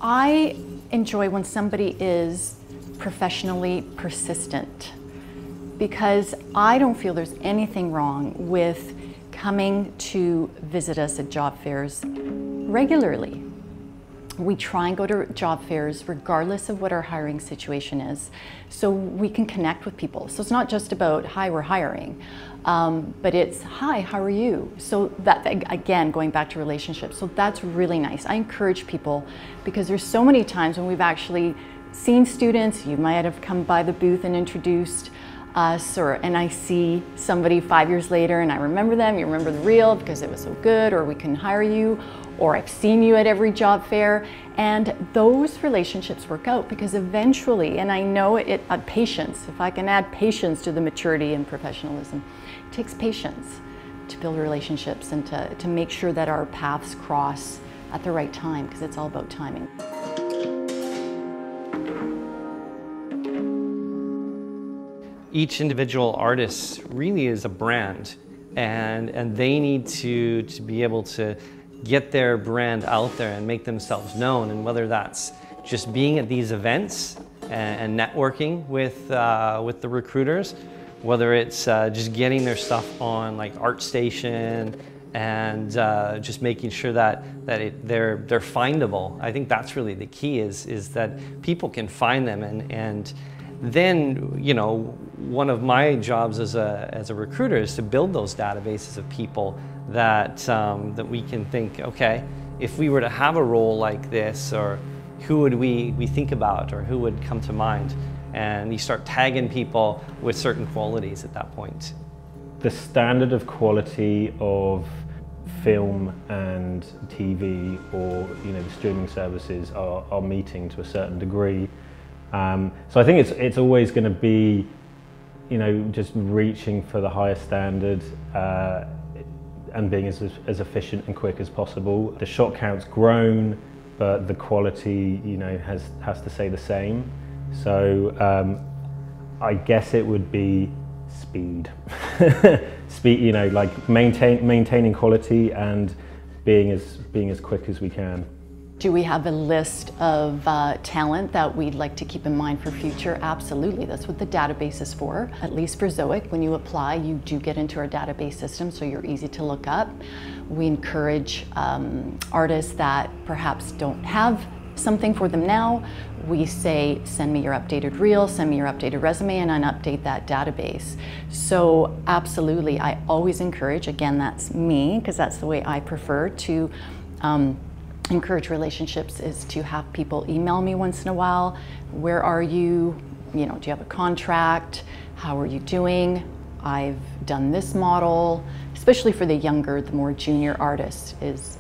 I enjoy when somebody is professionally persistent, because I don't feel there's anything wrong with coming to visit us at job fairs regularly. We try and go to job fairs regardless of what our hiring situation is, so we can connect with people. So it's not just about, hi, we're hiring, but it's, hi, how are you? So that, again, going back to relationships, so that's really nice. I encourage people, because there's so many times when we've actually seen students, you might have come by the booth and introduced us, and I see somebody 5 years later and I remember them, you remember the reel because it was so good, or we can hire you, or I've seen you at every job fair, and those relationships work out because eventually, and I know it, patience, if I can add patience to the maturity and professionalism, it takes patience to build relationships and to make sure that our paths cross at the right time, because it's all about timing. Each individual artist really is a brand, and they need to be able to get their brand out there and make themselves known. And whether that's just being at these events and networking with the recruiters, whether it's just getting their stuff on like ArtStation and just making sure that they're findable. I think that's really the key, is that people can find them, and then, you know, one of my jobs as a recruiter is to build those databases of people that that we can think, okay, if we were to have a role like this, or who would we think about, or who would come to mind, and you start tagging people with certain qualities at that point. The standard of quality of film and TV, or the streaming services are meeting to a certain degree. So I think it's always going to be, just reaching for the highest standard and being as efficient and quick as possible. The shot count's grown, but the quality, has to stay the same. So I guess it would be speed. Speed, like maintaining quality and being as quick as we can. Do we have a list of talent that we'd like to keep in mind for future? Absolutely, that's what the database is for. At least for Zoic, when you apply, you do get into our database system, so you're easy to look up. We encourage artists that perhaps don't have something for them now. We say, send me your updated reel, send me your updated resume, and I update that database. So absolutely, I always encourage, again, that's me, because that's the way I prefer to encourage relationships, is to have people email me once in a while. Where are you? Do you have a contract? How are you doing? I've done this model. Especially for the younger, the more junior artists, is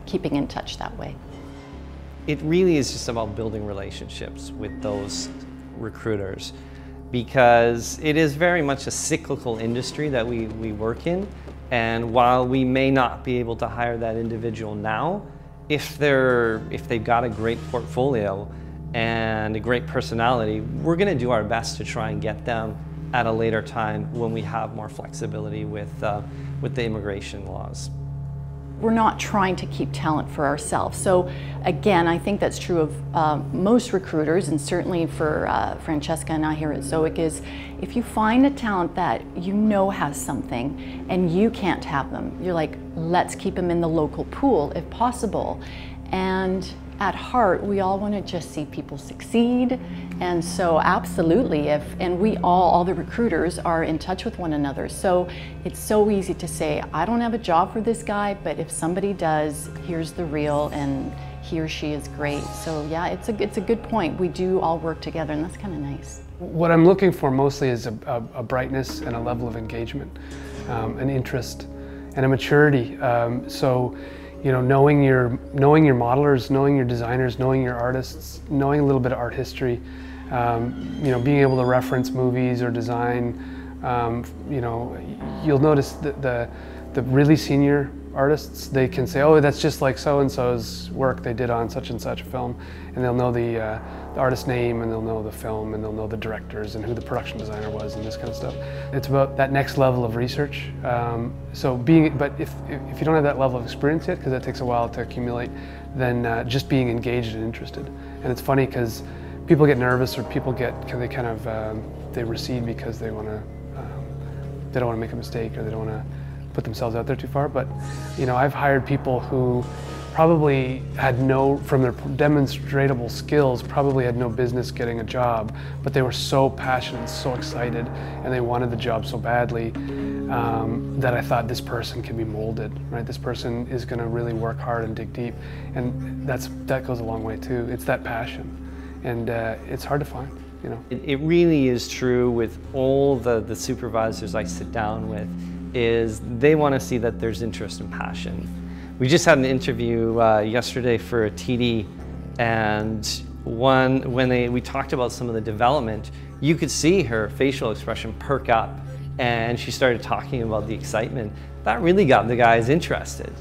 keeping in touch that way. It really is just about building relationships with those recruiters, because it is very much a cyclical industry that we work in. And while we may not be able to hire that individual now, if they've got a great portfolio and a great personality, we're going to do our best to try and get them at a later time when we have more flexibility with the immigration laws. We're not trying to keep talent for ourselves. So again, I think that's true of most recruiters, and certainly for Francesca and I here at Zoic, is if you find a talent that has something and you can't have them, you're like, let's keep them in the local pool if possible. And at heart, we all want to just see people succeed. And so absolutely, and we all the recruiters are in touch with one another. So it's so easy to say, I don't have a job for this guy, but if somebody does, here's the reel, and he or she is great. So yeah, it's a good point. We do all work together, and that's kind of nice. What I'm looking for mostly is a brightness and a level of engagement, an interest, and a maturity. Knowing your modelers, knowing your designers, knowing your artists, knowing a little bit of art history, being able to reference movies or design. You'll notice that the really senior artists, they can say, oh, that's just like so-and-so's work they did on such and such a film, and they'll know the artist name, and they'll know the film, and they'll know the directors, and who the production designer was, and this kind of stuff. It's about that next level of research. But if you don't have that level of experience yet, because that takes a while to accumulate, then just being engaged and interested. And it's funny because people get nervous, or people they recede because they don't want to make a mistake, or they don't want to put themselves out there too far. But you know, I've hired people who probably had from their demonstrable skills, probably had no business getting a job, but they were so passionate, so excited, and they wanted the job so badly that I thought, this person can be molded, right? This person is going to really work hard and dig deep, and that goes a long way too. It's that passion, and it's hard to find. You know? It really is true with all the supervisors I sit down with, is they want to see that there's interest and passion. We just had an interview yesterday for a TD, and when we talked about some of the development, you could see her facial expression perk up, and she started talking about the excitement. That really got the guys interested.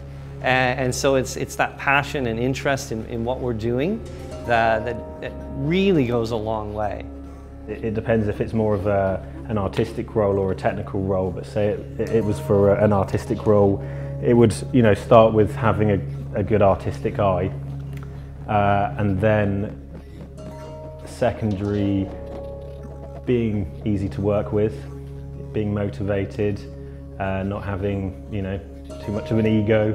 And so it's that passion and interest in what we're doing that really goes a long way. It depends if it's more of an artistic role or a technical role, but say it was for an artistic role, it would, you know, start with having a good artistic eye, and then secondary, being easy to work with, being motivated, not having, you know, too much of an ego.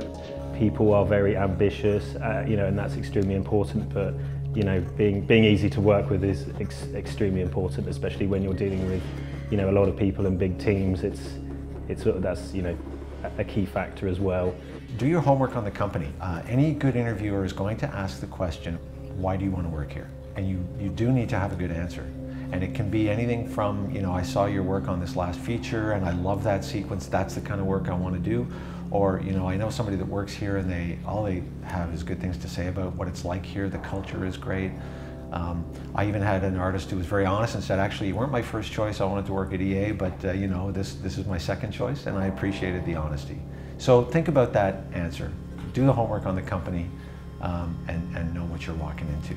People are very ambitious, you know, and that's extremely important, but you know, being easy to work with is extremely important, especially when you're dealing with, you know, a lot of people and big teams. That's, you know, a key factor as well. Do your homework on the company. Any good interviewer is going to ask the question, why do you want to work here? And you do need to have a good answer. And it can be anything from, you know, I saw your work on this last feature and I love that sequence, that's the kind of work I want to do. Or, you know, I know somebody that works here and all they have is good things to say about what it's like here. The culture is great. I even had an artist who was very honest and said, actually, you weren't my first choice. I wanted to work at EA, but you know, this is my second choice, and I appreciated the honesty. So think about that answer. Do the homework on the company, and know what you're walking into.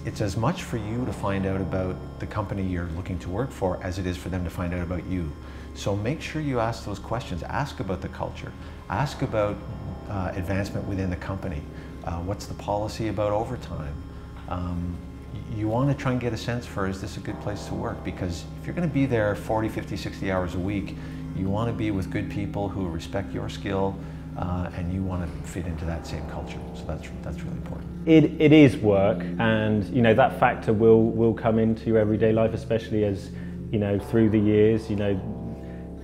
It's as much for you to find out about the company you're looking to work for as it is for them to find out about you. So make sure you ask those questions. Ask about the culture. Ask about advancement within the company. What's the policy about overtime? You want to try and get a sense for, is this a good place to work? Because if you're going to be there 40, 50, 60 hours a week, you want to be with good people who respect your skill, and you want to fit into that same culture. So that's really important. It is work, and you know, that factor will come into your everyday life, especially as, you know, through the years, you know,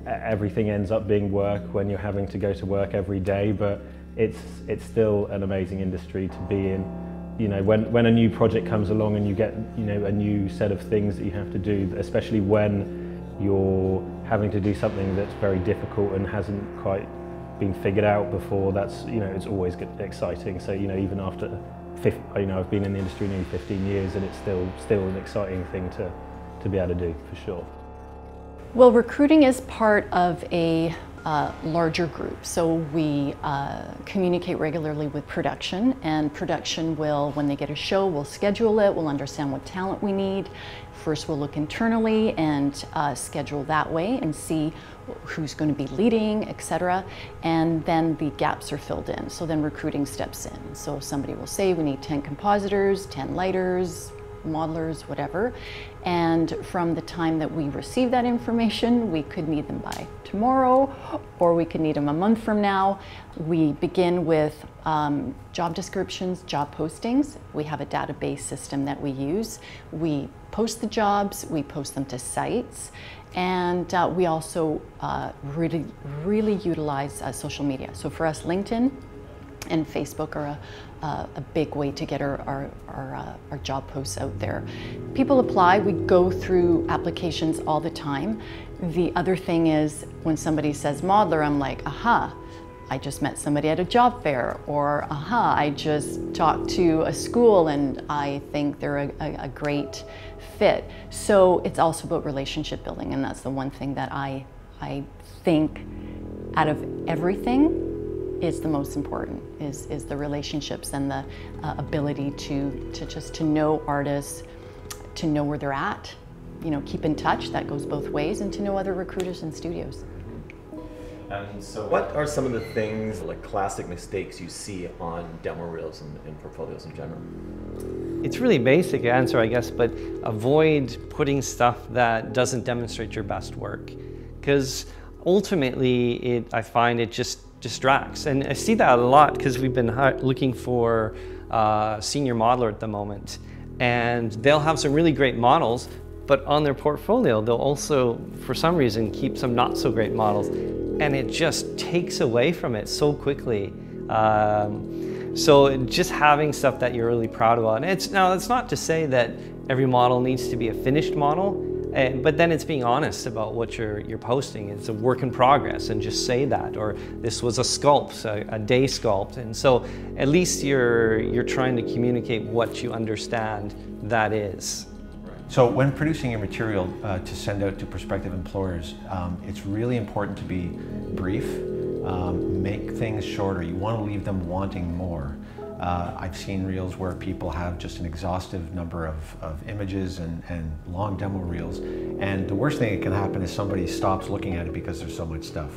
everything ends up being work when you're having to go to work every day, but it's still an amazing industry to be in. You know, when a new project comes along and you get, you know, a new set of things that you have to do, especially when you're having to do something that's very difficult and hasn't quite been figured out before, that's, you know, it's always exciting. So, you know, even after, you know, I've been in the industry nearly 15 years and it's still an exciting thing to be able to do, for sure. Well, recruiting is part of a larger group. So we communicate regularly with production, and production will, when they get a show, we'll schedule it, we'll understand what talent we need. First we'll look internally and schedule that way and see who's going to be leading, etc. And then the gaps are filled in. So then recruiting steps in. So somebody will say we need 10 compositors, 10 lighters, modelers, whatever. And from the time that we receive that information, we could need them by tomorrow, or we could need them a month from now. We begin with job descriptions, job postings. We have a database system that we use. We post the jobs, we post them to sites, and we also really utilize social media. So for us, LinkedIn and Facebook are a big way to get our job posts out there. People apply, we go through applications all the time. The other thing is, when somebody says modeler, I'm like, aha, I just met somebody at a job fair, or aha, I just talked to a school and I think they're a great fit. So it's also about relationship building, and that's the one thing that I think out of everything, is the most important, is the relationships and the ability to know artists, to know where they're at, you know, keep in touch, that goes both ways, and to know other recruiters and studios. So what are some of the things, like classic mistakes you see on demo reels and portfolios in general? It's really basic answer, I guess, but avoid putting stuff that doesn't demonstrate your best work. Because ultimately, I find it just distracts. And I see that a lot because we've been looking for a senior modeler at the moment. And they'll have some really great models, but on their portfolio, they'll also, for some reason, keep some not so great models. And it just takes away from it so quickly. So just having stuff that you're really proud about. And now, it's not to say that every model needs to be a finished model, but then it's being honest about what you're posting. It's a work in progress, and just say that. Or this was a sculpt, a day sculpt. And so at least you're trying to communicate what you understand that is. So when producing your material to send out to prospective employers, it's really important to be brief, make things shorter. You want to leave them wanting more. I've seen reels where people have just an exhaustive number of images and long demo reels, and the worst thing that can happen is somebody stops looking at it because there's so much stuff.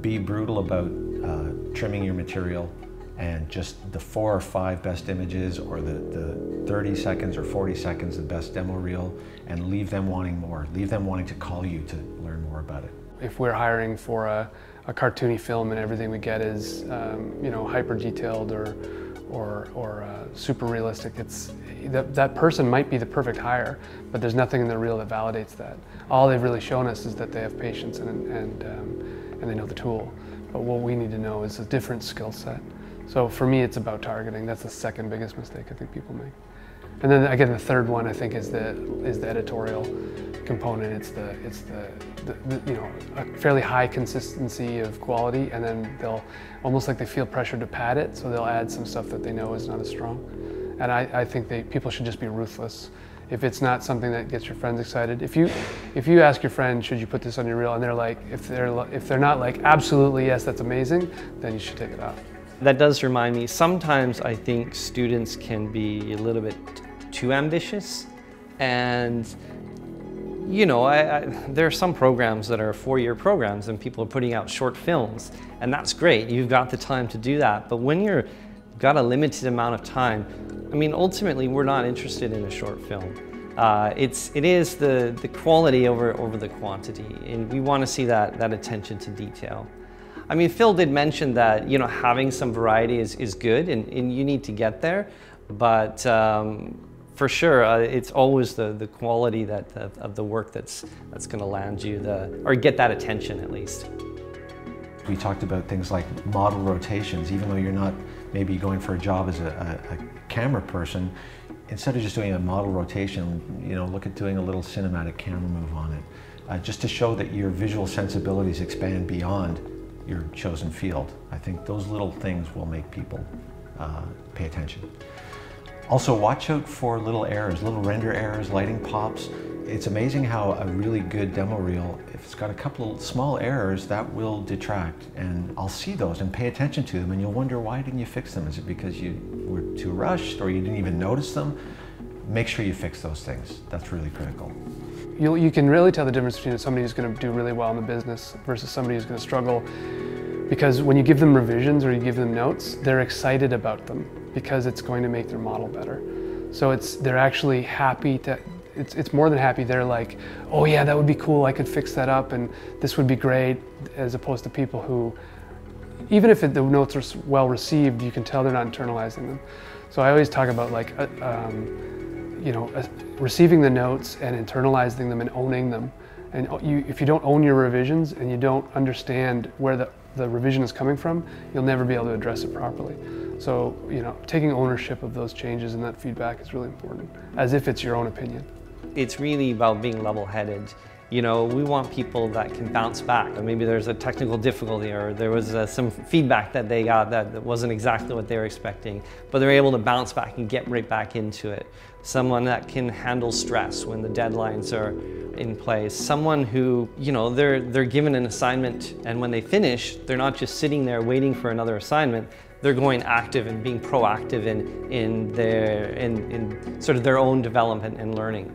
Be brutal about trimming your material, and just the 4 or 5 best images, or the 30 seconds or 40 seconds of best demo reel, and leave them wanting more. Leave them wanting to call you to learn more about it. If we're hiring for a cartoony film and everything we get is you know, hyper detailed or super realistic, that person might be the perfect hire, but there's nothing in the reel that validates that. All they've really shown us is that they have patience and they know the tool. But what we need to know is a different skill set. So for me, it's about targeting. That's the second biggest mistake I think people make. And then again, the third one I think is the editorial component. It's the you know, a fairly high consistency of quality, and then they'll almost like they feel pressure to pad it, so they'll add some stuff that they know is not as strong. And I think people should just be ruthless. If it's not something that gets your friends excited, if you ask your friend, should you put this on your reel, and they're like, if they're not like, absolutely yes, that's amazing, then you should take it off. That does remind me, sometimes I think students can be a little bit too ambitious, and you know, there are some programs that are 4-year programs and people are putting out short films, and that's great, you've got the time to do that, but when you've got a limited amount of time, I mean, ultimately we're not interested in a short film. It is the quality over the quantity, and we want to see that attention to detail. I mean, Phil did mention that, you know, having some variety is good, and you need to get there, but for sure, it's always the quality of the work that's going to land you or get that attention at least. We talked about things like model rotations. Even though you're not maybe going for a job as a camera person, instead of just doing a model rotation, you know, look at doing a little cinematic camera move on it, just to show that your visual sensibilities expand beyond your chosen field. I think those little things will make people pay attention. Also, watch out for little errors, little render errors, lighting pops. It's amazing how a really good demo reel, if it's got a couple of small errors, that will detract. And I'll see those and pay attention to them, and you'll wonder, why didn't you fix them? Is it because you were too rushed, or you didn't even notice them? Make sure you fix those things. That's really critical. You can really tell the difference between somebody who's going to do really well in the business versus somebody who's going to struggle, because when you give them revisions or you give them notes, they're excited about them because it's going to make their model better. So they're actually happy to, it's more than happy, they're like, oh yeah, that would be cool, I could fix that up and this would be great, as opposed to people who, even if the notes are well received, you can tell they're not internalizing them. So I always talk about like, you know, receiving the notes and internalizing them and owning them. And if you don't own your revisions and you don't understand where the revision is coming from, you'll never be able to address it properly. So, you know, taking ownership of those changes and that feedback is really important, as if it's your own opinion. It's really about being level-headed You know, we want people that can bounce back. Maybe there's a technical difficulty, or there was some feedback that they got that wasn't exactly what they were expecting, but they're able to bounce back and get right back into it. Someone that can handle stress when the deadlines are in place. Someone who, you know, they're given an assignment, and when they finish, they're not just sitting there waiting for another assignment. They're going active and being proactive in sort of their own development and learning.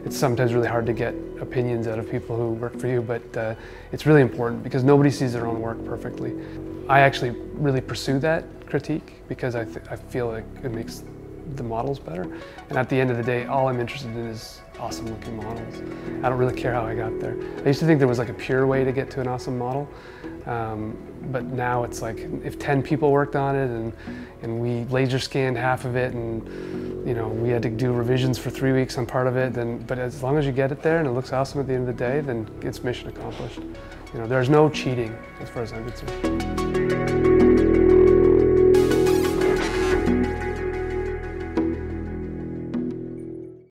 It's sometimes really hard to get opinions out of people who work for you, but it's really important because nobody sees their own work perfectly. I actually really pursue that critique because I feel like it makes the models better. And at the end of the day, all I'm interested in is awesome looking models. I don't really care how I got there. I used to think there was like a pure way to get to an awesome model, but now it's like if 10 people worked on it and we laser scanned half of it, and you know, we had to do revisions for 3 weeks on part of it, but as long as you get it there and it looks awesome at the end of the day, then it's mission accomplished. You know, there's no cheating as far as I'm concerned.